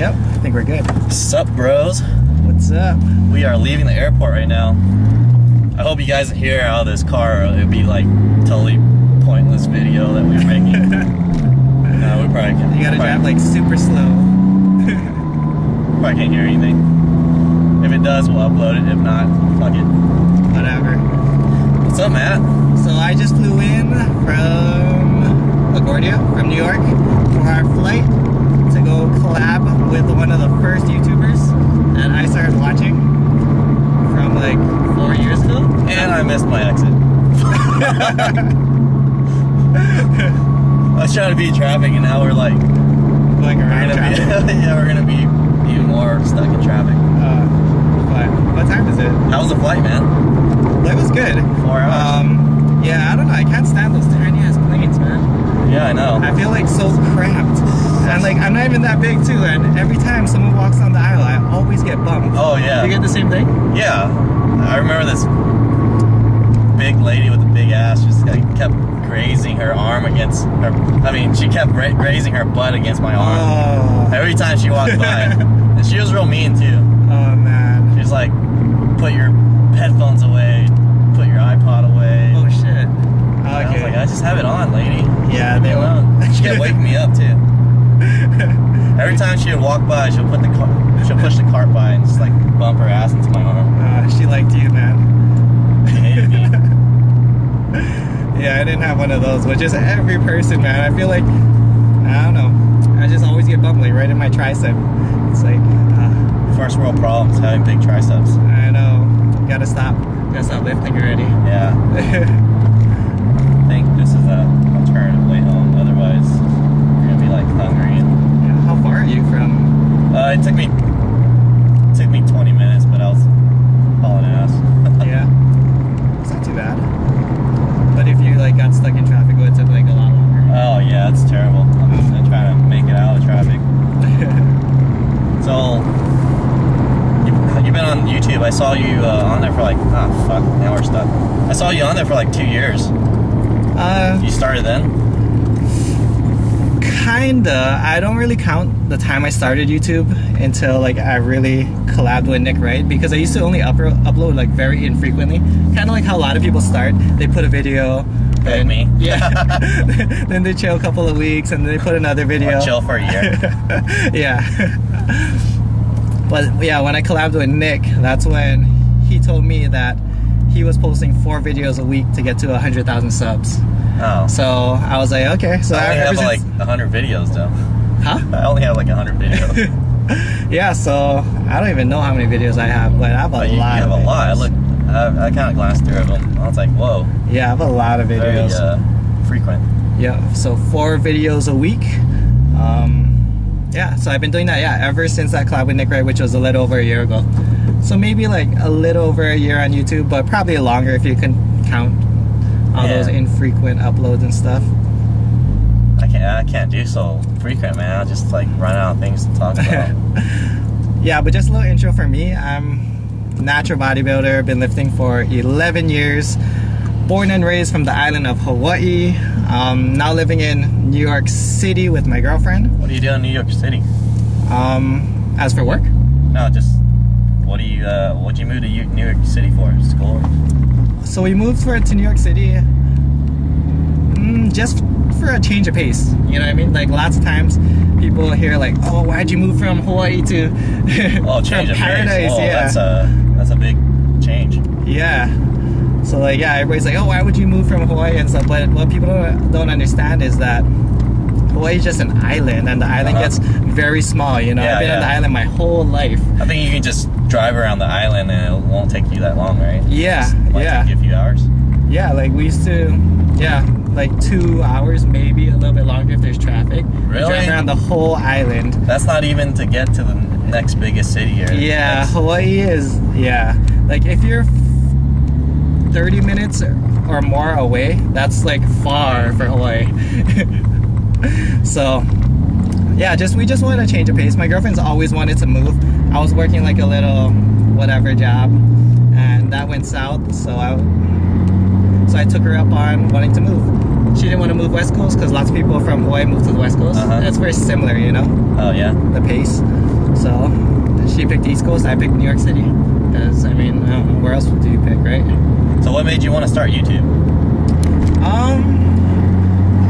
Yep, I think we're good. Sup, bros? What's up? We are leaving the airport right now. I hope you guys hear out of this car. It would be like totally pointless video that we were making. No, we probably can't. You gotta drive like super slow. Probably can't hear anything. If it does, we'll upload it. If not, fuck it. Whatever. What's up, Matt? So I just flew in from LaGuardia, from New York, for our flight to go collab with one of the first YouTubers that I started watching from like 4 years ago. And I missed my exit. I was trying to beat traffic, and now we're like going around traffic. Yeah, we're gonna be even more stuck in traffic. But what time is it? How was the flight, man? It was good. 4 hours. Yeah, I don't know. I can't stand those tiny ass planes, man. Yeah, I know. I feel like so cramped. And like, I'm not even that big too, and every time someone walks down the aisle, I always get bumped. Oh, yeah. You get the same thing? Yeah. I remember this big lady with a big ass just like kept grazing her arm against her. I mean, she kept grazing her butt against my arm. Oh. Every time she walked by. And she was real mean too. Oh, man. She was like, put your headphones away, put your iPod away. Oh, shit. Okay. I was like, I just have it on, lady. Yeah, Leave me alone. She kept waking me up too. Every time she would walk by, she'll push the cart by and just like bump her ass into my arm. She liked you, man. She hated me. Yeah, I didn't have one of those, but just every person, man. I feel like, I don't know. I just always get bumped like right in my tricep. It's like, first world problems, having big triceps. I know. Gotta stop lifting already. Yeah. I think this is an alternative way home. Otherwise, you're gonna be like hungry. And yeah, how far are you from? It took me 20 minutes, but I was hauling ass. Yeah, it's not too bad. But if you like got stuck in traffic, it would take like a lot longer. Oh yeah, it's terrible. I'm just trying to make it out of traffic. So, you've been on YouTube. I saw you on there for like, fuck, now we're stuck. I saw you on there for like 2 years. You started then? Kinda. I don't really count the time I started YouTube until like I really collabed with Nick, right? Because I used to only upload like very infrequently. Kind of like how a lot of people start. They put a video. Like me. Yeah. Then they chill a couple of weeks and then they put another video. Or chill for a year. Yeah. But yeah, when I collabed with Nick, that's when he told me that he was posting 4 videos a week to get to 100,000 subs. Oh. So I was like, okay. So I only have like 100 videos though. Huh? I only have like 100 videos. Yeah, so I don't even know how many videos I have, but I have a lot. You have a lot. I kind of glanced through them. I was like, whoa. Yeah, I have a lot of videos. Very frequent. Yeah, so 4 videos a week. Yeah, so I've been doing that, yeah, ever since that collab with Nick, right, which was a little over a year ago. So maybe like a little over a year on YouTube, but probably longer if you can count all those infrequent uploads and stuff. I can't do so frequent, man. I'll just like run out of things to talk about. Yeah, but just a little intro for me. I'm a natural bodybuilder, been lifting for 11 years. Born and raised from the island of Hawaii. Now living in New York City with my girlfriend. What do you do in New York City? As for work? No, just what'd you move to New York City for? School? So we moved to New York City just for a change of pace. You know what I mean? Like lots of times people hear like, oh, why'd you move from Hawaii to change of paradise? Pace. Oh, Yeah, that's a big change. Yeah. So like, yeah, everybody's like, oh, why would you move from Hawaii and stuff? But what people don't understand is that Hawaii is just an island, and the island gets very small. You know, I've been on the island my whole life. I think you can just drive around the island and it won't take you that long, right? Yeah, it might take you a few hours. Yeah, like we used to, like 2 hours, maybe a little bit longer if there's traffic. Really? Drive around the whole island. That's not even to get to the next biggest city here. Yeah, Hawaii is, like if you're 30 minutes or more away, that's like far for Hawaii. So yeah, we just wanted to change the pace. My girlfriend's always wanted to move. I was working like a little whatever job, and that went south, so I took her up on wanting to move. She didn't want to move West Coast because lots of people from Hawaii move to the West Coast. It's very similar, you know. Oh yeah. The pace. So she picked East Coast, I picked New York City. Because, I mean, I don't know, where else do you pick, right? So what made you want to start YouTube?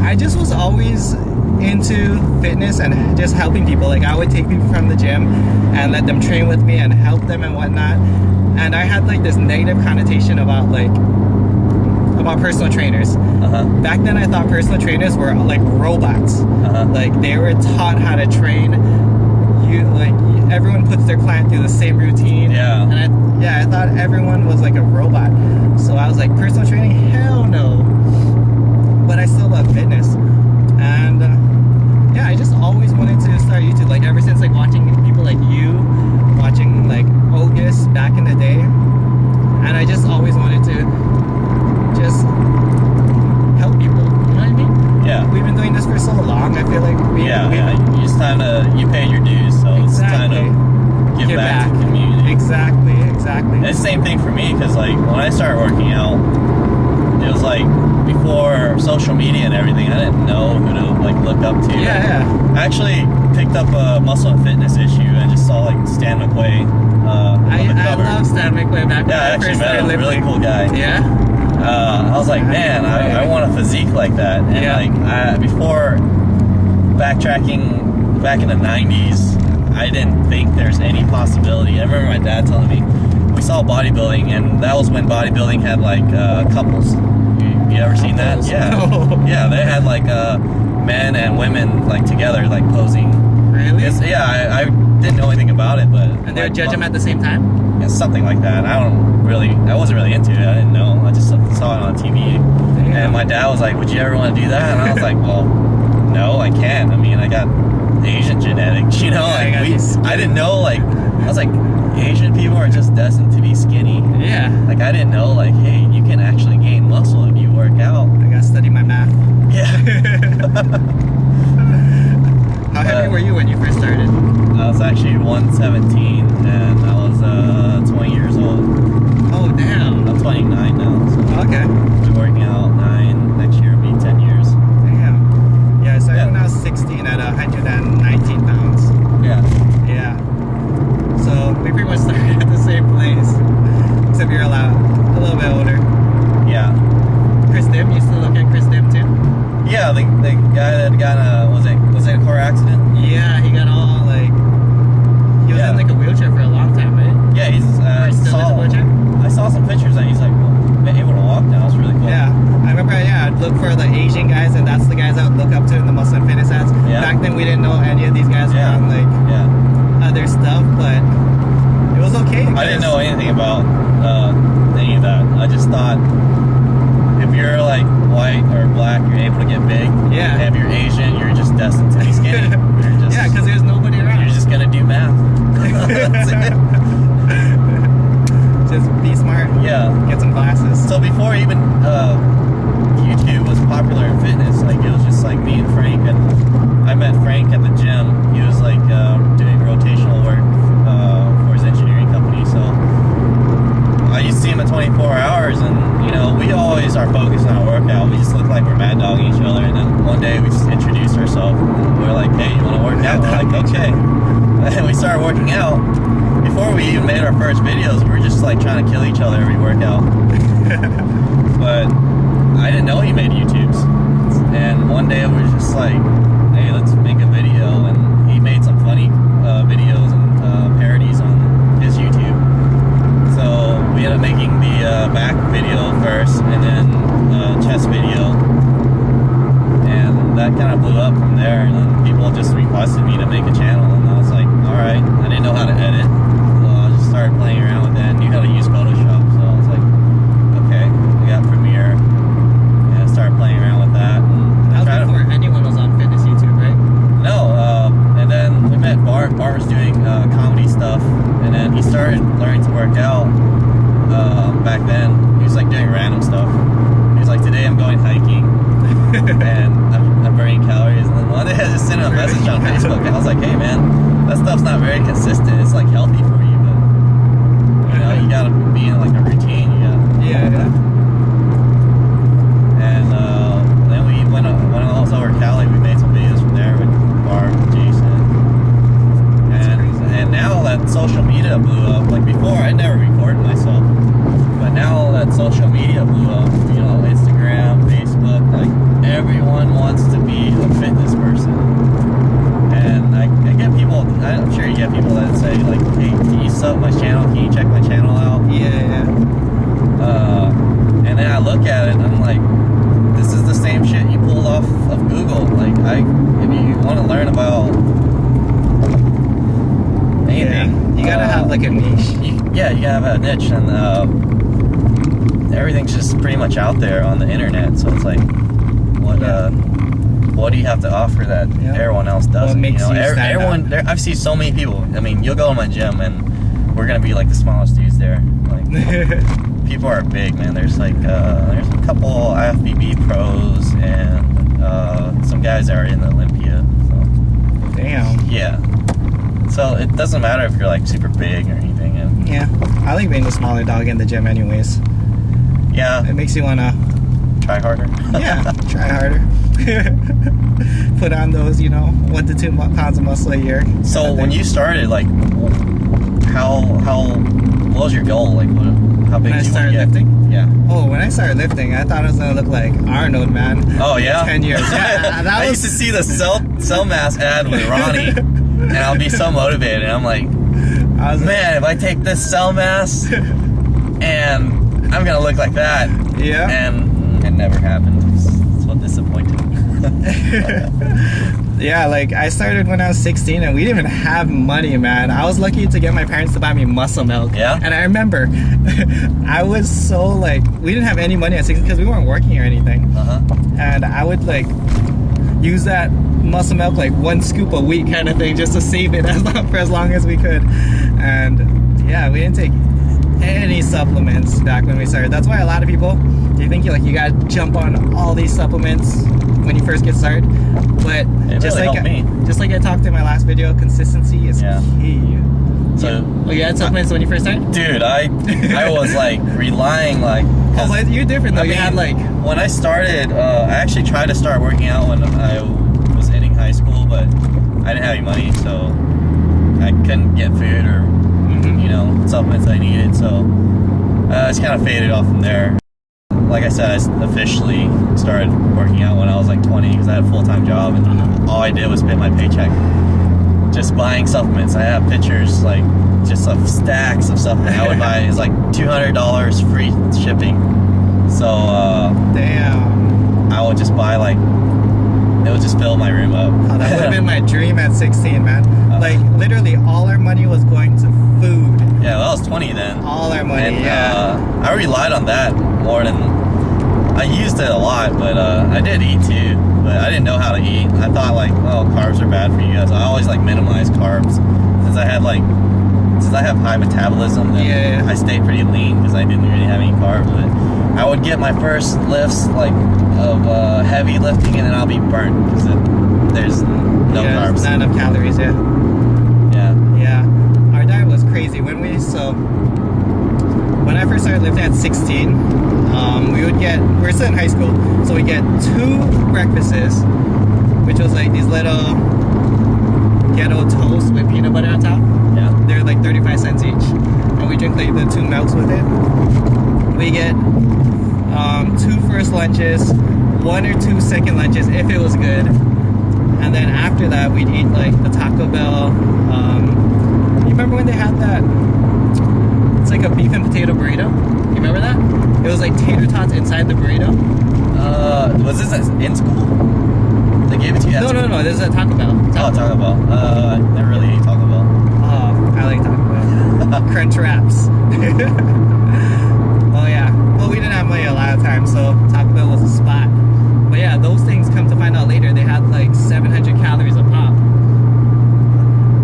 I just was always into fitness and just helping people. Like, I would take people from the gym and let them train with me and help them and whatnot. And I had like this negative connotation about personal trainers. Back then I thought personal trainers were like robots. Like, they were taught how to train. Everyone puts their client through the same routine. Yeah. And I thought everyone was like a robot. So I was like, personal training? Hell no. But I still love fitness. And yeah, I just always wanted to start YouTube. Like, ever since like watching people like you, watching like August back in the day. And I just always wanted to just help people. You know what I mean? Yeah. We've been doing this for so long. I feel like it's time to, you paid your dues, so it's time to give back to the community. Exactly. And it's the same thing for me, because like when I started working out, it was like before social media and everything, I didn't know who to like look up to. Yeah. I actually picked up a muscle and fitness issue and just saw like Stan McQuay. I love Stan McQuay back when I first started lifting. Really cool guy. Yeah. I was like, man, I want a physique like that. And like before backtracking back in the 90s, I didn't think there's any possibility. I remember my dad telling me, we saw bodybuilding, and that was when bodybuilding had like couples. You ever seen that? Yeah. No. Yeah, they had like men and women like together, like posing. Really? I didn't know anything about it, but and they would judge them at the same time? Yeah, something like that. I wasn't really into it. I didn't know. I just saw it on TV. Damn. And my dad was like, would you ever want to do that? And I was like, well, no, I can't. I mean, I got Asian genetics, you know? Yeah, I didn't know, like, I was like, Asian people are just destined to be skinny. Yeah. Like, I didn't know, like, hey, you can actually gain muscle if you work out. I gotta study my math. Yeah. How heavy were you when you first started? I was actually 117, and I was 20 years old. Oh, damn. I'm 29 now. So okay. I've been working out 9, next year will be 10 years. Damn. Yeah, I started when I was 16 at 119 pounds. Yeah. Yeah. So we pretty much started at the same place, except you're a little bit older. Yeah. Chris Dim, you still look at Chris Dim too? Yeah, the guy that got was it a car accident? Yeah, he got all like, he was in like a wheelchair for a long time, right? Yeah, he's still in a wheelchair? I saw some pictures and he's like able to walk now. It's really cool. Yeah, I remember. Yeah, I'd look for the Asian guys, and that's the guys I would look up to in the muscle and fitness ads. Yeah. Back then, we didn't know any of these guys were on like other stuff, but it was okay. I didn't know anything about any of that. I just thought if you're like white or black, you're able to get big. Yeah. And if you're Asian, you're just destined to be skinny. Yeah, because there's nobody around. You're just gonna do math. That's it. Just be smart. Yeah. Get some glasses. So before even YouTube was popular in fitness, like it was just like me and Frank, and I met Frank at the gym. He was like doing rotational work for his engineering company. So I used to see him at 24 hours, and you know, we always are focused on our workout. We just look like we're mad dogging each other, and then one day we just introduced ourselves. And we're like, hey, you want to work out? We're like, okay. And we started working out. Before we even made our first videos, we were just like trying to kill each other every workout. But I didn't know he made YouTubes. And one day we were just like, hey, let's make a video. And he made some funny videos and parodies on his YouTube. So we ended up making the back video first, and then chest video. And that kind of blew up from there. And then people just requested me to make a channel. And I was like, alright. I didn't know how to edit. Started playing around with that, knew how to use Photoshop, so I was like, okay, we got Premiere, and I started playing around with that. And that was before anyone was on fitness YouTube, right? No, and then we met Bart. Bart was doing comedy stuff, and then he started learning to work out. Back then, he was like doing random stuff. He was like, today I'm going hiking, and I'm burning calories. And then one day I just sent him a message on Facebook, and I was like, hey man, that stuff's not very consistent. It's like healthy for you, but you know, you gotta be in like a routine. Yeah. And then we went when I was over Cali, we made some videos from there with Bart, Jason, media blew up. Like before, I never recorded myself, but now that social media blew up, you know, Instagram, Facebook, like everyone wants to be a fitness person. And I get people, I'm sure you get people that say like, hey, can you sub my channel? Can you check my channel out? Yeah. And then I look at it and I'm like, this is the same shit you pulled off of Google. Like, if you want to learn about anything, you gotta have like a niche. You gotta have a niche, and everything's just pretty much out there on the internet. So it's like, what do you have to offer that everyone else doesn't? What makes you stand everyone? out? I've seen so many people. I mean, you'll go to my gym and we're gonna be like the smallest dudes there. Like, people are big, man. There's like there's a couple IFBB pros and some guys that are in the Olympia. So. Damn. Yeah. So it doesn't matter if you're like super big or anything. And yeah, I like being the smaller dog in the gym, anyways. Yeah. It makes you wanna try harder. Yeah, try harder. Put on those, 1 to 2 pounds of muscle a year. So when you started, like, what was your goal? Like, how big did you want to get? Lifting? Yeah. Oh, when I started lifting, I thought I was gonna look like Arnold, man. Oh yeah. 10 years. Yeah, I used to see the cell mass ad with Ronnie, and I'll be so motivated. I'm like, man, if I take this cell mass, and I'm gonna look like that. Yeah. And it never happened. It's so disappointing. Yeah, like I started when I was 16 and we didn't even have money, man. I was lucky to get my parents to buy me muscle milk. Yeah. And I remember I was so like, we didn't have any money at 16 because we weren't working or anything. And I would like use that muscle milk like 1 scoop a week kind of thing just to save it for as long as we could. And yeah, we didn't take any supplements back when we started. That's why a lot of people, they think you gotta jump on all these supplements when you first get started. But just like I talked in my last video, consistency is key. So you had supplements when you first started? Dude, I was like relying like. Oh, but you're different though. You had like when I started, I actually tried to start working out when I was ending high school, but I didn't have any money, so I couldn't get food or supplements I needed. So I just kind of faded off from there. Like I said, I officially started working out when I was like 20 because I had a full-time job and all I did was spend my paycheck just buying supplements. I have pictures like just of stacks of supplements I would buy. It's like $200 free shipping. So damn, I would just buy like, it would just fill my room up. Oh, that would have been my dream at 16, man. Like literally all our money was going to food. Yeah, well, I was 20 then. All our money, and, I relied on that more than, I used it a lot, but I did eat too. But I didn't know how to eat. I thought like, oh, carbs are bad for you guys. I always like minimize carbs since I have high metabolism. Then I stayed pretty lean because I didn't really have any carbs. But I would get my first lifts like of heavy lifting, and then I'll be burnt because there's no carbs. Not enough calories. Yeah. Our diet was crazy when I first started lifting at 16. We were still in high school, so we get 2 breakfasts, which was like these little ghetto toasts with peanut butter on top. Yeah. They're like 35 cents each. And we drink like the 2 milks with it. We get 2 first lunches, 1 or 2 second lunches if it was good. And then after that, we'd eat like the Taco Bell. You remember when they had that? It's like a beef and potato burrito. You remember that? It was like tater tots inside the burrito. Was this in school? They gave it to you at school? No. This is a Taco Bell. Taco Bell. Never really ate Taco Bell. Oh, I like Taco Bell. Crunch wraps. Oh yeah. Well, we didn't have money a lot of times, so Taco Bell was a spot. But yeah, those things, come to find out later, they had like 700 calories a pop.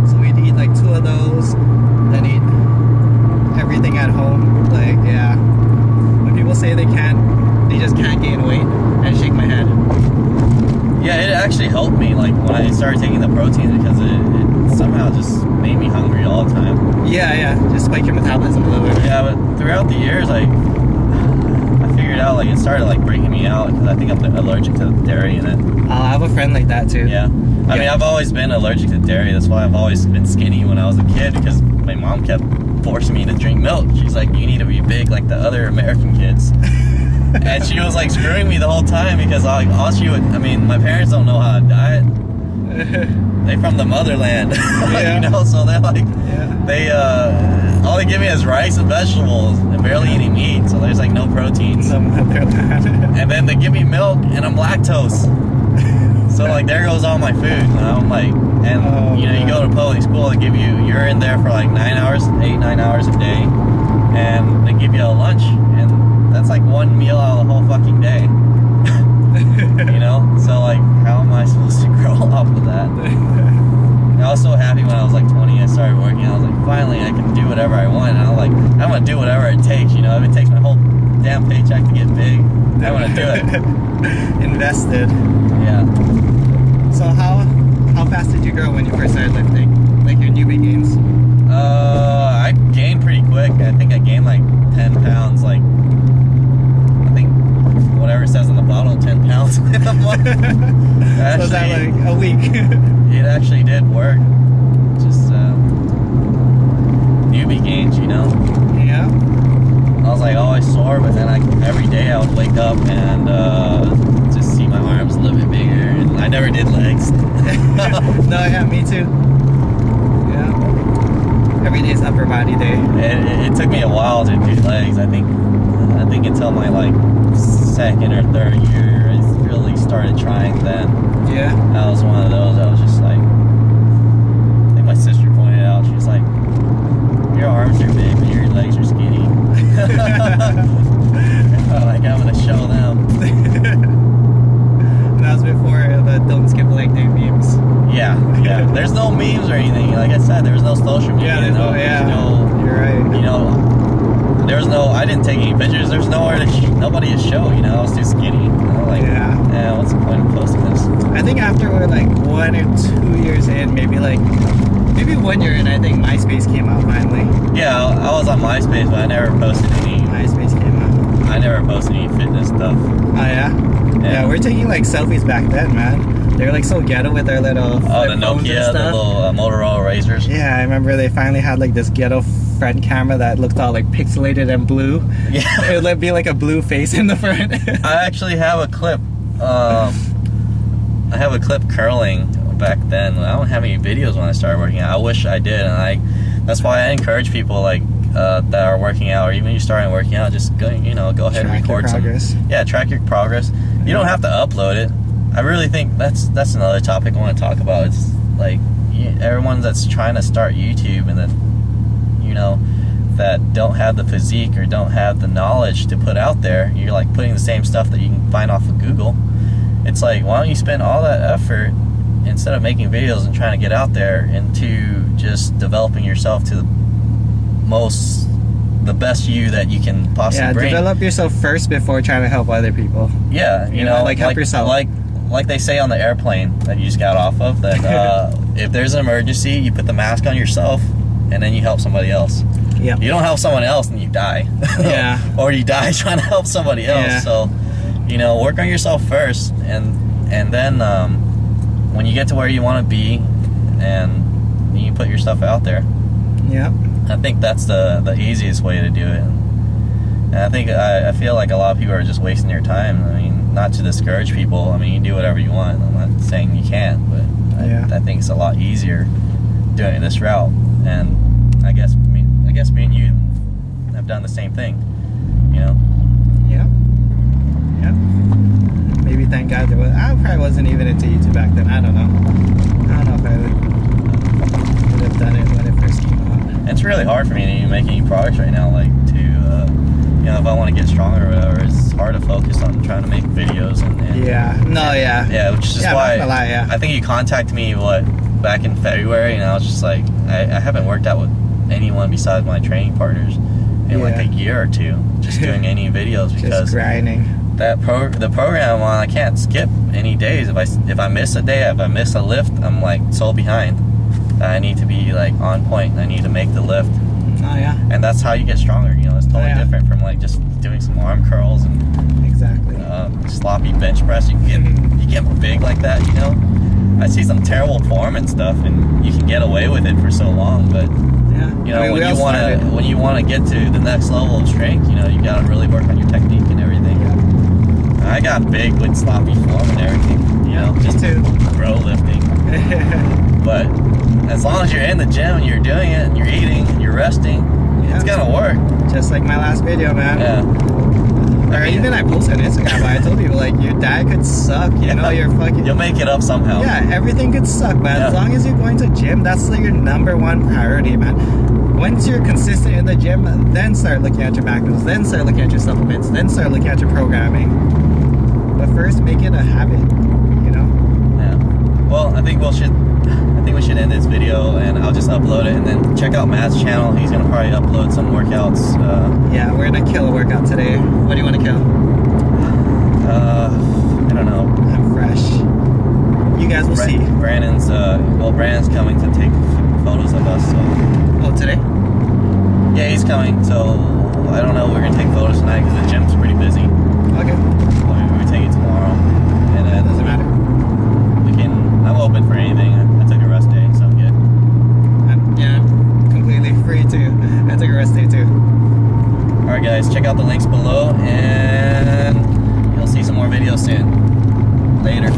So we'd eat like 2 of those, then eat everything at home. Like, yeah. When people say they just can't gain weight, I shake my head. Yeah, it actually helped me like when I started taking the protein because it somehow just made me hungry all the time. Yeah, just spike your metabolism a little bit. Yeah, but throughout the years, I figured out like it started like breaking me out because I think I'm allergic to dairy in it. I have a friend like that too. Yeah. I mean, I've always been allergic to dairy. That's why I've always been skinny when I was a kid, because my mom kept forcing me to drink milk. She's like, you need to be big like the other American kids. And she was like screwing me the whole time because like all she would, I mean, my parents don't know how to diet. They from the motherland, Yeah. you know, so they're like, Yeah. they all they give me is rice and vegetables and barely any meat, so there's like no proteins. The motherland. And then they give me milk and I'm lactose. So like there goes all my food, and I'm like, and you know, you go to public school, they give you, you're in there for like 9 hours, 8-9 hours a day, and they give you a lunch, and that's like one meal out of the whole fucking day. You know, so like, how am I supposed to grow off of that? I was so happy when I was like 20, I started working. I was like, finally, I can do whatever I want. And I was like, I'm gonna do whatever it takes. You know, if it takes my whole damn paycheck to get big, I'm gonna do it. Invested. Yeah. So how fast did you grow when you first started lifting? Like your newbie gains? I gained pretty quick. I think I gained like 10 pounds. Like, I think whatever it says on the bottle, 10 pounds in a month. So is that like a week? It actually did work. Just newbie gains, you know. Yeah. I was like always sore, but then every day I would wake up and just see my arms a little bit bigger, and I never did legs. No, yeah, me too. Yeah. Every day's upper body day. It took me a while to do legs. I think until my like second or third year, I really started trying then. Yeah. That was one of those. I was just like, I think my sister pointed out. She was like, "Your arms are big, but your legs are skinny." Like, I'm gonna show them. And that was before the don't skip leg day memes. Yeah. There's no memes or anything. Like I said, there was no social media. Yeah, there's no. You're right. You know, there was no. I didn't take any pictures. There's nowhere to nobody to show. You know, I was too skinny. You know, like, yeah. What's the point of posting this? I think after we're like 1 or 2 years in, maybe 1 year in, I think MySpace came out finally. Yeah, I was on MySpace, but I never posted any. MySpace came out. I never posted any fitness stuff. Oh yeah. Yeah, we're taking like selfies back then, man. They were like so ghetto with their little the Nokia, the little Motorola Razors. Yeah, I remember they finally had like this ghetto front camera that looked all like pixelated and blue. Yeah. It would be like a blue face in the front. I actually have a clip. I have a clip curling back then. I don't have any videos when I started working out. I wish I did, and that's why I encourage people like that are working out, or even you starting working out, just go ahead and record some. Yeah, track your progress. You don't have to upload it. I really think that's another topic I want to talk about. It's like everyone that's trying to start YouTube and that that don't have the physique or don't have the knowledge to put out there. You're like putting the same stuff that you can find off of Google. It's like, why don't you spend all that effort instead of making videos and trying to get out there into just developing yourself to the best you that you can possibly bring. Yeah, develop yourself first before trying to help other people. Yeah, you know, like help yourself. Like they say on the airplane that you just got off of, that if there's an emergency, you put the mask on yourself and then you help somebody else. Yeah. You don't help someone else and you die. Yeah. Or you die trying to help somebody else. Yeah. So, work on yourself first, and then when you get to where you want to be, and you put your stuff out there. Yeah. I think that's the easiest way to do it. And I feel like a lot of people are just wasting their time. I mean, not to discourage people. I mean, you can do whatever you want. I'm not saying you can't, but I think it's a lot easier doing it this route. And I guess me and you have done the same thing, Yeah. Yeah. Maybe thank God I probably wasn't even into YouTube back then. I don't know if I would have done it when it first came out. It's really hard for me to even make any progress right now. Like if I want to get stronger or whatever, it's hard to focus on trying to make videos and which is why I think you contacted me back in February, and I was just like, I haven't worked out with anyone besides my training partners in like a year or two, just doing any videos, because just grinding. The program I'm on, I can't skip any days. If I miss a day, if I miss a lift, I'm like so behind. I need to be like on point. I need to make the lift. Oh yeah. And that's how you get stronger. You know, it's totally different from like just doing some arm curls and exactly sloppy bench press. You get big like that. You know, I see some terrible form and stuff, and you can get away with it for so long, but yeah, you know, when you want to get to the next level of strength, you know, you got to really work on your technique and everything. Yeah. I got big with sloppy form and everything. You know, just too. Bro lifting. But as long as you're in the gym and you're doing it and you're eating and you're resting, it's gonna work. Just like my last video, man. Yeah. Or even I posted on Instagram, but I told people like your diet could suck. You know, you're fucking. You'll make it up somehow. Yeah, everything could suck, but as long as you're going to gym, that's like your #1 priority, man. Once you're consistent in the gym, then start looking at your macros, then start looking at your supplements, then start looking at your programming. But first, make it a habit. You know. Yeah. Well, I think we should end this video, and I'll just upload it, and then check out Matt's channel. He's gonna probably upload some workouts. Yeah, we're gonna kill a workout today. What do you want to kill? I don't know. I'm fresh. You guys will see. Brandon's coming to take photos of us. So. Oh, today? Yeah, he's coming. So I don't know. We're gonna take photos tonight because the gym's pretty busy. Okay. So we're take it tomorrow, and then Doesn't matter. I'm open for anything. I took a rest day, so I'm good. I'm completely free too. I took a rest day too. Alright guys, check out the links below, and you'll see some more videos soon. Later.